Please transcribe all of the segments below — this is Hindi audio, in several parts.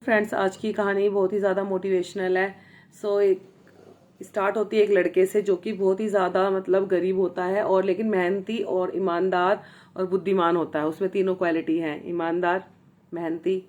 फ्रेंड्स, आज की कहानी बहुत ही ज़्यादा मोटिवेशनल है। एक स्टार्ट होती है एक लड़के से जो कि बहुत ही ज़्यादा मतलब गरीब होता है और लेकिन मेहनती और ईमानदार और बुद्धिमान होता है। उसमें तीनों क्वालिटी हैं, ईमानदार, मेहनती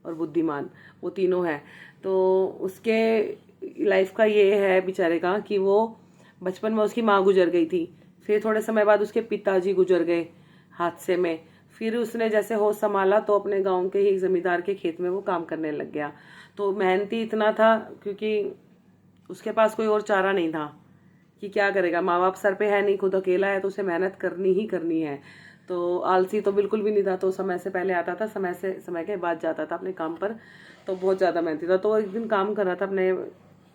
और बुद्धिमान, वो तीनों हैं। तो उसके लाइफ का ये है बेचारे का कि वो बचपन में उसकी माँ गुजर गई थी, फिर थोड़े समय बाद उसके पिताजी गुजर गए हादसे में। फिर उसने जैसे होश संभाला तो अपने गांव के ही एक जमींदार के खेत में वो काम करने लग गया। तो मेहनती इतना था क्योंकि उसके पास कोई और चारा नहीं था कि क्या करेगा, माँ बाप सर पे है नहीं, खुद अकेला है, तो उसे मेहनत करनी ही करनी है। तो आलसी तो बिल्कुल भी नहीं था, तो समय से पहले आता था, समय के बाद जाता था अपने काम पर। तो बहुत ज़्यादा मेहनती था। तो एक दिन काम कर रहा था अपने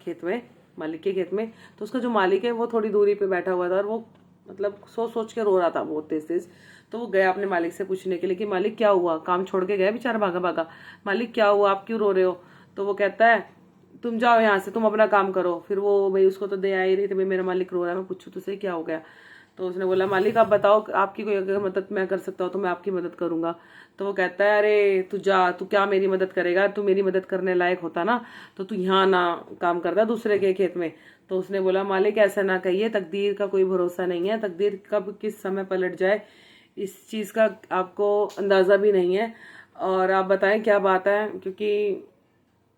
खेत में, मालिक के खेत में। तो उसका जो मालिक है वो थोड़ी दूरी पे बैठा हुआ था और वो मतलब सोच सोच के रो रहा था बहुत तेज तेज। तो वो गया अपने मालिक से पूछने के लिए कि मालिक क्या हुआ, काम छोड़ के गया बेचारा भागा भागा, मालिक क्या हुआ, आप क्यों रो रहे हो। तो वो कहता है तुम जाओ यहाँ से, तुम अपना काम करो। फिर वो भाई उसको तो दे आई रही थी, भाई मेरा मालिक रो रहा है, मैं पूछूं तुझसे क्या हो गया। तो उसने बोला मालिक आप बताओ, आपकी कोई अगर मदद मैं कर सकता हूँ तो मैं आपकी मदद करूंगा। तो वो कहता है अरे तू जा, तू क्या मेरी मदद करेगा, तू मेरी मदद करने लायक होता ना तो तू यहाँ ना काम करता दूसरे के खेत में। तो उसने बोला मालिक ऐसा ना कहिए, तकदीर का कोई भरोसा नहीं है, तकदीर कब किस समय पलट जाए इस चीज़ का आपको अंदाज़ा भी नहीं है। और आप बताएं क्या बात है, क्योंकि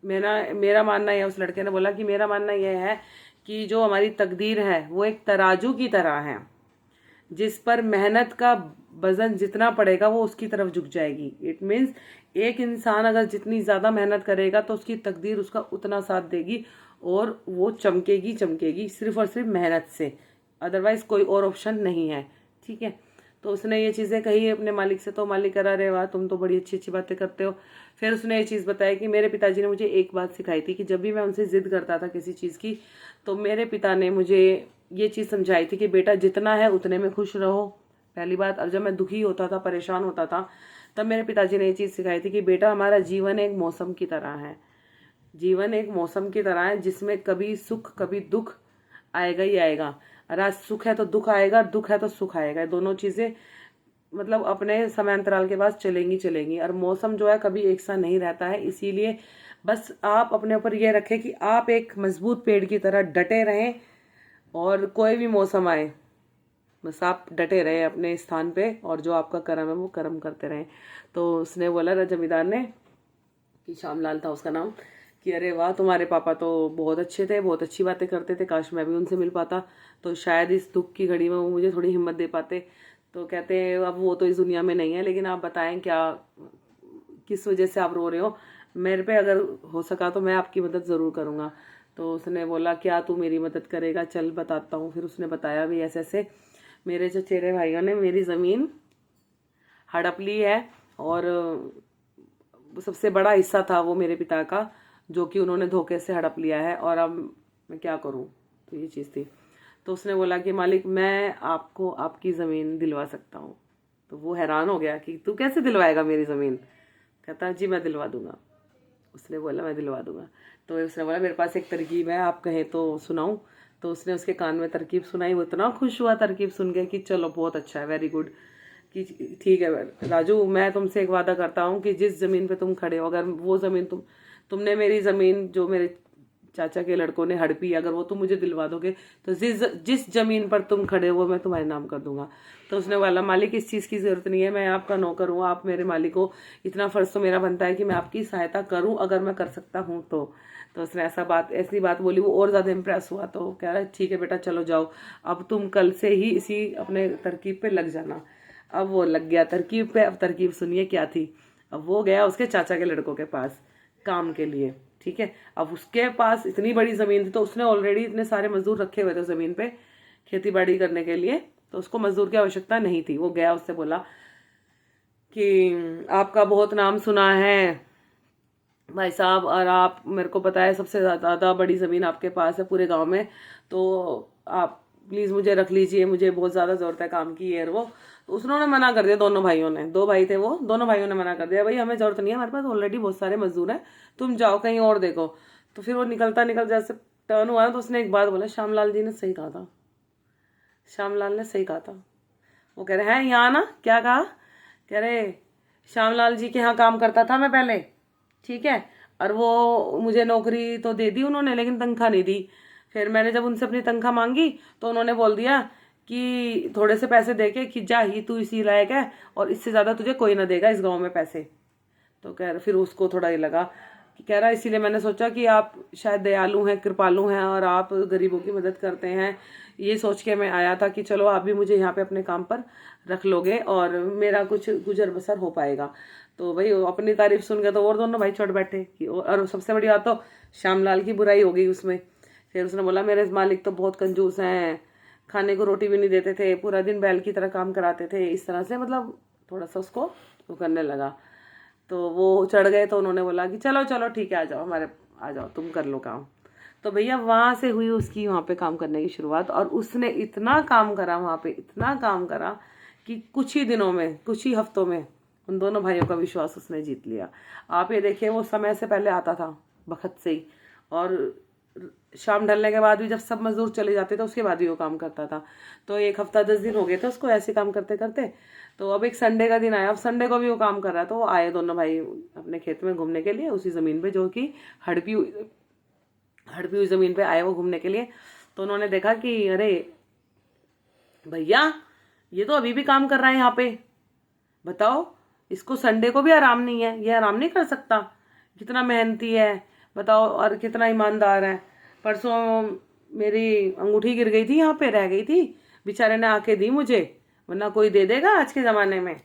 मेरा मानना यह, उस लड़के ने बोला कि मेरा मानना यह है कि जो हमारी तकदीर है वो एक तराजू की तरह है, जिस पर मेहनत का वजन जितना पड़ेगा वो उसकी तरफ झुक जाएगी। इट मीन्स एक इंसान अगर जितनी ज़्यादा मेहनत करेगा तो उसकी तकदीर उसका उतना साथ देगी और वो चमकेगी चमकेगी सिर्फ और सिर्फ मेहनत से, अदरवाइज कोई और ऑप्शन नहीं है। ठीक है। तो उसने ये चीज़ें कही अपने मालिक से, तो मालिक करा रहे वाह तुम तो बड़ी अच्छी अच्छी बातें करते हो। फिर उसने ये चीज़ बताई कि मेरे पिताजी ने मुझे एक बात सिखाई थी कि जब भी मैं उनसे ज़िद करता था किसी चीज़ की, तो मेरे पिता ने मुझे ये चीज़ समझाई थी कि बेटा जितना है उतने में खुश रहो। पहली बात, अब जब मैं दुखी होता था, परेशान होता था, तब मेरे पिताजी ने ये चीज़ सिखाई थी कि बेटा हमारा जीवन एक मौसम की तरह है, जीवन एक मौसम की तरह है जिसमें कभी सुख कभी दुख आएगा ही आएगा। और आज सुख है तो दुख आएगा, दुख है तो सुख आएगा, दोनों चीज़ें मतलब अपने समय अंतराल के बाद चलेंगी चलेंगी। और मौसम जो है कभी एक सा नहीं रहता है, इसीलिए बस आप अपने ऊपर ये रखें कि आप एक मजबूत पेड़ की तरह डटे रहें और कोई भी मौसम आए बस आप डटे रहे अपने स्थान पे और जो आपका कर्म है वो कर्म करते रहें। तो उसने बोला जमींदार ने, कि श्यामलाल था उसका नाम, कि अरे वाह तुम्हारे पापा तो बहुत अच्छे थे, बहुत अच्छी बातें करते थे, काश मैं भी उनसे मिल पाता तो शायद इस दुख की घड़ी में वो मुझे थोड़ी हिम्मत दे पाते। तो कहते हैं अब वो तो इस दुनिया में नहीं है, लेकिन आप बताएं क्या, किस वजह से आप रो रहे हो, मेरे पे अगर हो सका तो मैं आपकी मदद ज़रूर करूँगा। तो उसने बोला क्या तू मेरी मदद करेगा, चल बताता हूँ। फिर उसने बताया भी ऐसे ऐसे मेरे जो चेरे भाइयों ने मेरी ज़मीन हड़प ली है और सबसे बड़ा हिस्सा था वो मेरे पिता का, जो कि उन्होंने धोखे से हड़प लिया है, और अब मैं क्या करूं। तो ये चीज़ थी। तो उसने बोला कि मालिक मैं आपको आपकी ज़मीन दिलवा सकता हूँ। तो वो हैरान हो गया कि तू कैसे दिलवाएगा मेरी ज़मीन। कहता जी मैं दिलवा दूंगा। उसने बोला मैं दिलवा दूंगा। तो उसने बोला मेरे पास एक तरकीब है, आप कहें तो सुनाऊं। तो उसने उसके कान में तरकीब सुनाई, वो इतना खुश हुआ तरकीब सुन के कि चलो बहुत अच्छा है, वेरी गुड, कि ठीक है राजू, मैं तुमसे एक वादा करता हूँ कि जिस ज़मीन पे तुम खड़े हो, अगर वो ज़मीन तुमने मेरी ज़मीन जो मेरे चाचा के लड़कों ने हड़पी, अगर वो तुम मुझे दिलवा दोगे तो जिस ज़मीन पर तुम खड़े हो वो मैं तुम्हारे नाम कर दूंगा। तो उसने बोला मालिक इस चीज़ की ज़रूरत नहीं है, मैं आपका नौकर हूँ, आप मेरे मालिक हो, इतना फ़र्ज़ तो मेरा बनता है कि मैं आपकी सहायता करूँ अगर मैं कर सकता हूँ तो उसने ऐसी बात बोली, वो और ज़्यादा इम्प्रेस हुआ। तो कह रहा है ठीक है बेटा चलो जाओ, अब तुम कल से ही इसी अपने तरकीब पे लग जाना। अब वो लग गया तरकीब पे। अब तरकीब सुनिए क्या थी। अब वो गया उसके चाचा के लड़कों के पास काम के लिए। ठीक है। अब उसके पास इतनी बड़ी ज़मीन थी, तो उसने ऑलरेडी इतने सारे मजदूर रखे हुए थे ज़मीन पे खेती बाड़ी करने के लिए, तो उसको मजदूर की आवश्यकता नहीं थी। वो गया, उससे बोला कि आपका बहुत नाम सुना है भाई साहब, और आप मेरे को पता है सबसे ज़्यादा बड़ी ज़मीन आपके पास है पूरे गांव में, तो आप प्लीज़ मुझे रख लीजिए, मुझे बहुत ज़्यादा ज़रूरत है काम की है वो। तो उसने मना कर दिया, दोनों भाइयों ने, दो भाई थे वो, दोनों भाइयों ने मना कर दिया, भाई हमें ज़रूरत नहीं है, हमारे पास ऑलरेडी बहुत सारे मजदूर हैं, तुम जाओ कहीं और देखो। तो फिर वो निकलता जैसे टर्न हुआ ना, तो उसने एक बात बोला, श्यामलाल जी ने सही कहा था, श्यामलाल ने सही कहा था। वो कह रहे हैं यहाँ ना, क्या कहा, कह रहे श्यामलाल जी के यहाँ काम करता था मैं पहले, ठीक है, और वो मुझे नौकरी तो दे दी उन्होंने, लेकिन तनख्वाह नहीं दी। फिर मैंने जब उनसे अपनी तनख्वाह मांगी तो उन्होंने बोल दिया कि थोड़े से पैसे दे के कि जा ही तू इसी लायक है और इससे ज़्यादा तुझे कोई ना देगा इस गांव में पैसे। तो कह रहा, फिर उसको थोड़ा ये लगा कि कह रहा इसीलिए मैंने सोचा कि आप शायद दयालु हैं, कृपालु हैं और आप गरीबों की मदद करते हैं, ये सोच के मैं आया था कि चलो आप भी मुझे यहाँ पे अपने काम पर रख लोगे और मेरा कुछ गुजर बसर हो पाएगा। तो भाई अपनी तारीफ सुन के तो और दोनों भाई चढ़ बैठे कि और सबसे बड़ी बात तो श्यामलाल की बुराई हो गई उसमें। फिर उसने बोला मेरे मालिक तो बहुत कंजूस हैं, खाने को रोटी भी नहीं देते थे, पूरा दिन बैल की तरह काम कराते थे, इस तरह से मतलब थोड़ा सा उसको वो करने लगा। तो वो चढ़ गए तो उन्होंने बोला कि चलो चलो ठीक है आ जाओ हमारे, आ जाओ तुम कर लो काम। तो भैया वहाँ से हुई उसकी वहाँ पे काम करने की शुरुआत और उसने इतना काम करा वहाँ पे, इतना काम करा कि कुछ ही दिनों में, कुछ ही हफ्तों में उन दोनों भाइयों का विश्वास उसने जीत लिया। आप ये देखिए वो समय से पहले आता था बखत से ही, और शाम ढलने के बाद भी जब सब मजदूर चले जाते थे उसके बाद भी वो काम करता था। तो 1 हफ्ता 10 दिन हो गए थे उसको ऐसे काम करते करते। तो अब एक संडे का दिन आया, अब संडे को भी वो काम कर रहा है। तो वो आए दोनों भाई अपने खेत में घूमने के लिए, उसी ज़मीन पे जो कि हड़पी हुई ज़मीन पे आए वो घूमने के लिए। तो उन्होंने देखा कि अरे भैया ये तो अभी भी काम कर रहा है यहाँ पे, बताओ इसको संडे को भी आराम नहीं है, ये आराम नहीं कर सकता, कितना मेहनती है बताओ और कितना ईमानदार है। परसों मेरी अंगूठी गिर गई थी यहाँ पे, रह गई थी, बेचारे ने आके दी मुझे, वरना कोई दे देगा आज के ज़माने में?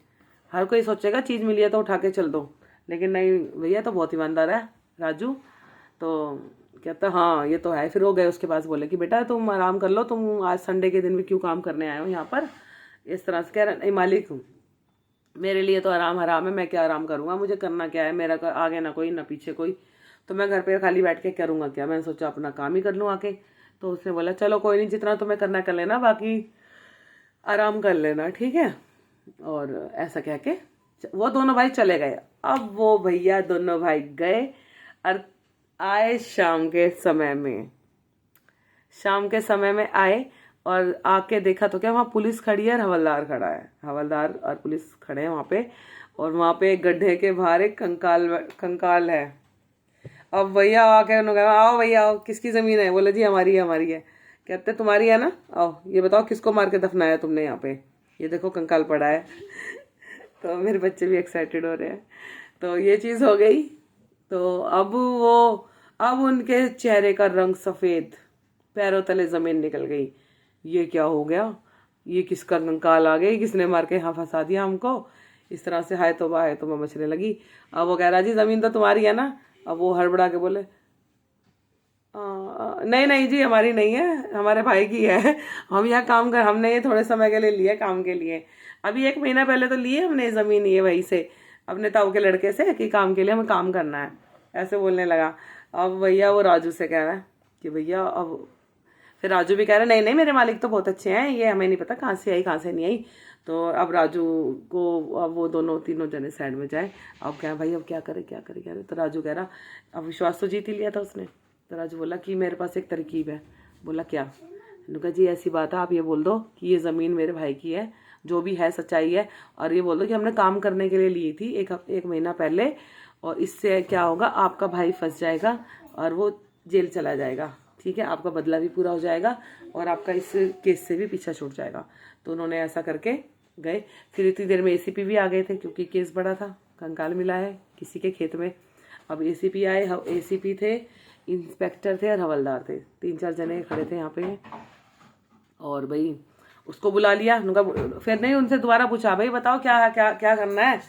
हर कोई सोचेगा चीज़ मिली है तो उठा के चल दो, लेकिन नहीं भैया तो बहुत ईमानदार है राजू। तो कहता हाँ ये तो है। फिर वो गए उसके पास, बोले कि बेटा तुम आराम कर लो, तुम आज संडे के दिन भी क्यों काम करने आए हो यहाँ पर? इस तरह से कह रहे नहीं मालिक मेरे लिए तो आराम हराम है, मैं क्या आराम करूँगा, मुझे करना क्या है, मेरा आगे ना कोई ना पीछे कोई, तो मैं घर पे खाली बैठ के करूँगा क्या, मैंने सोचा अपना काम ही कर लूँ आके। तो उसने बोला चलो कोई नहीं, जितना तुम्हें करना कर लेना, बाकी आराम कर लेना, ठीक है। और ऐसा कह के वो दोनों भाई चले गए। अब वो भैया दोनों भाई गए और आए शाम के समय में आए और आके देखा तो क्या वहाँ पुलिस खड़ी है और हवलदार खड़ा है, हवलदार और पुलिस खड़े हैं वहाँ पे। और वहाँ पे एक गड्ढे के बाहर एक कंकाल है। अब भैया आके उन्होंने कहा आओ भैया आओ, किसकी ज़मीन है? बोले जी हमारी है हमारी है। कहते तुम्हारी है ना, आओ ये बताओ किसको मार के दफनाया तुमने यहाँ पे, ये देखो कंकाल पड़ा है। तो मेरे बच्चे भी एक्साइटेड हो रहे हैं। तो ये चीज़ हो गई। तो अब उनके चेहरे का रंग सफ़ेद, पैरों तले ज़मीन निकल गई। ये क्या हो गया, ये किसका कंकाल आ गई, किसने मार के यहाँ फंसा दिया हमको? इस तरह से हाय तौबा मचने लगी। अब वो कह रहा जी ज़मीन तो तुम्हारी है ना? अब वो हड़बड़ा के बोले नहीं नहीं जी हमारी नहीं है, हमारे भाई की है, हम यहाँ काम कर, हमने ये थोड़े समय के लिए लिया काम के लिए, अभी 1 महीना पहले तो लिए हमने ज़मीन ये वही से अपने ताऊ के लड़के से कि काम के लिए हमें काम करना है, ऐसे बोलने लगा। अब भैया वो राजू से कह रहा है कि भैया अब, फिर राजू भी कह रहा है नहीं नहीं मेरे मालिक तो बहुत अच्छे हैं, ये हमें नहीं पता कहाँ से आई कहाँ से नहीं आई। तो अब राजू को, अब वो दोनों तीनों जने साइड में जाए, अब क्या भाई अब क्या करे क्या करे क्या करे। तो राजू कह रहा अब विश्वास तो जीत ही लिया था उसने। तो राजू बोला कि मेरे पास एक तरकीब है। बोला क्या? मैंने कहा जी ऐसी बात है, आप ये बोल दो कि ये ज़मीन मेरे भाई की है, जो भी है सच्चाई है, और ये बोल दो कि हमने काम करने के लिए ली थी एक महीना पहले, और इससे क्या होगा आपका भाई फंस जाएगा और वो जेल चला जाएगा, ठीक है, आपका बदला भी पूरा हो जाएगा और आपका इस केस से भी पीछा छूट जाएगा। तो उन्होंने ऐसा करके गए। फिर इतनी देर में एसीपी भी आ गए थे क्योंकि केस बड़ा था, कंकाल मिला है किसी के खेत में। अब एसीपी आए, एसीपी थे, इंस्पेक्टर थे और हवलदार थे, 3-4 जने खड़े थे यहाँ पे। और भाई उसको बुला लिया, उनका फिर नहीं उनसे दोबारा पूछा भाई बताओ क्या क्या क्या करना है,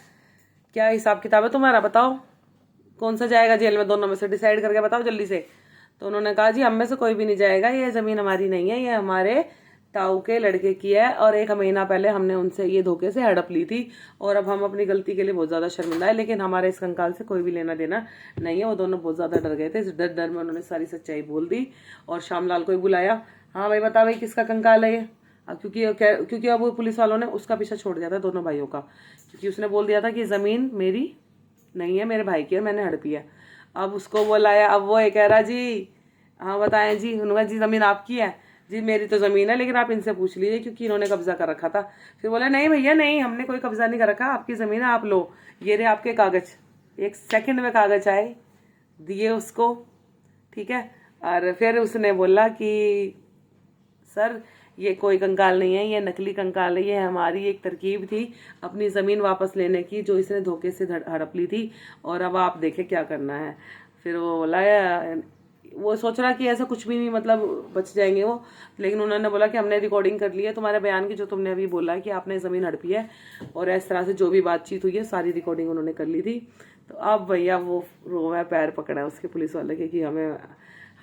क्या हिसाब किताब है तुम्हारा, बताओ कौन सा जाएगा जेल में, दोनों में से डिसाइड करके बताओ जल्दी से। तो उन्होंने कहा जी हम में से कोई भी नहीं जाएगा, ये ज़मीन हमारी नहीं है, ये हमारे ताऊ के लड़के की है और 1 महीना पहले हमने उनसे ये धोखे से हड़प ली थी और अब हम अपनी गलती के लिए बहुत ज़्यादा शर्मिंदा है, लेकिन हमारे इस कंकाल से कोई भी लेना देना नहीं है। वो दोनों बहुत ज़्यादा डर गए थे, इस डर में उन्होंने सारी सच्चाई बोल दी और श्यामलाल को ही बुलाया। हाँ भाई बता भाई किसका कंकाल है ये? क्योंकि अब वो पुलिस वालों ने उसका पीछा छोड़ दिया था दोनों भाइयों का, क्योंकि उसने बोल दिया था कि ज़मीन मेरी नहीं है, मेरे भाई की है, मैंने हड़पी है। अब उसको बुलाया, अब वो ये कह रहा जी हाँ बताएं जी। उन्होंने जी ज़मीन आपकी है? जी मेरी तो ज़मीन है लेकिन आप इनसे पूछ लीजिए क्योंकि इन्होंने कब्जा कर रखा था। फिर बोला नहीं भैया नहीं, हमने कोई कब्जा नहीं कर रखा, आपकी ज़मीन है, आप लो, ये रहे आपके कागज़। 1 सेकंड में कागज़ आए, दिए उसको, ठीक है। और फिर उसने बोला कि सर ये कोई कंकाल नहीं है, ये नकली कंकाल है, ये हमारी एक तरकीब थी अपनी ज़मीन वापस लेने की जो इसने धोखे से हड़प ली थी, और अब आप देखें क्या करना है। फिर वो बोला, वो सोच रहा कि ऐसा कुछ भी नहीं, मतलब बच जाएंगे वो, लेकिन उन्होंने बोला कि हमने रिकॉर्डिंग कर ली है तुम्हारे बयान की, जो तुमने अभी बोला कि आपने ज़मीन हड़पी है और इस तरह से जो भी बातचीत हुई है सारी रिकॉर्डिंग उन्होंने कर ली थी। तो अब भैया वो रोवा पैर पकड़ा है उसके पुलिस वाले के कि हमें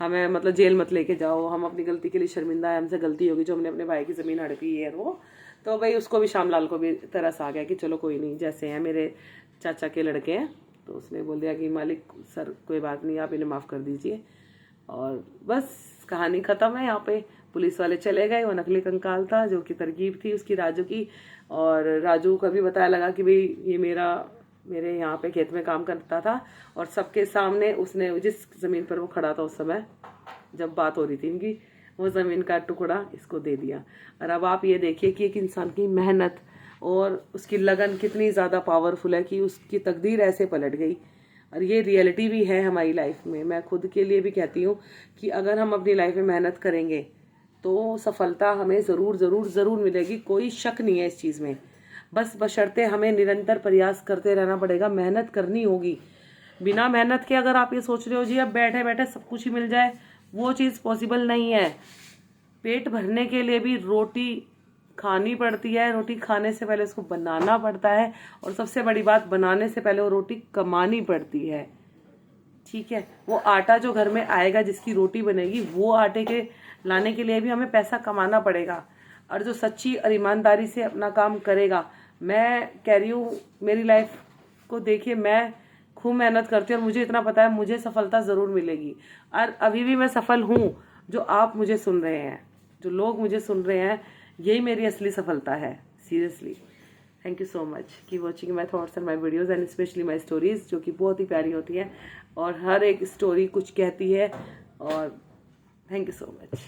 हमें मतलब जेल मत लेके जाओ, हम अपनी गलती के लिए शर्मिंदा है, हमसे गलती होगी जो हमने अपने भाई की ज़मीन हड़पी है वो। तो भाई उसको भी, श्यामलाल को भी तरस आ गया कि चलो कोई नहीं, जैसे हैं मेरे चाचा के लड़के हैं। तो उसने बोल दिया कि मालिक सर कोई बात नहीं, आप इन्हें माफ़ कर दीजिए, और बस कहानी ख़त्म है यहाँ पे। पुलिस वाले चले गए, वो नकली कंकाल था जो कि तरकीब थी उसकी, राजू की। और राजू का भी पता लगा कि भाई ये मेरे यहाँ पे खेत में काम करता था, और सबके सामने उसने जिस ज़मीन पर वो खड़ा था उस समय जब बात हो रही थी इनकी, वो ज़मीन का टुकड़ा इसको दे दिया। और अब आप ये देखिए कि एक इंसान की मेहनत और उसकी लगन कितनी ज़्यादा पावरफुल है कि उसकी तकदीर ऐसे पलट गई। और ये रियलिटी भी है हमारी लाइफ में। मैं खुद के लिए भी कहती हूँ कि अगर हम अपनी लाइफ में मेहनत करेंगे तो सफलता हमें ज़रूर ज़रूर ज़रूर मिलेगी, कोई शक नहीं है इस चीज़ में। बस बशर्ते हमें निरंतर प्रयास करते रहना पड़ेगा, मेहनत करनी होगी। बिना मेहनत के अगर आप ये सोच रहे हो जी अब बैठे बैठे सब कुछ ही मिल जाए, वो चीज़ पॉसिबल नहीं है। पेट भरने के लिए भी रोटी खानी पड़ती है, रोटी खाने से पहले उसको बनाना पड़ता है, और सबसे बड़ी बात, बनाने से पहले वो रोटी कमानी पड़ती है, ठीक है। वो आटा जो घर में आएगा, जिसकी रोटी बनेगी, वो आटे के लाने के लिए भी हमें पैसा कमाना पड़ेगा। और जो सच्ची और ईमानदारी से अपना काम करेगा, मैं कह रही हूँ मेरी लाइफ को देखिए, मैं खूब मेहनत करती हूँ और मुझे इतना पता है मुझे सफलता ज़रूर मिलेगी। और अभी भी मैं सफल हूँ, जो आप मुझे सुन रहे हैं, जो लोग मुझे सुन रहे हैं, यही मेरी असली सफलता है, seriously. Thank you so much की watching my thoughts and my videos and specially my stories, जो कि बहुत ही प्यारी होती हैं और हर एक स्टोरी कुछ कहती है। और थैंक यू सो मच।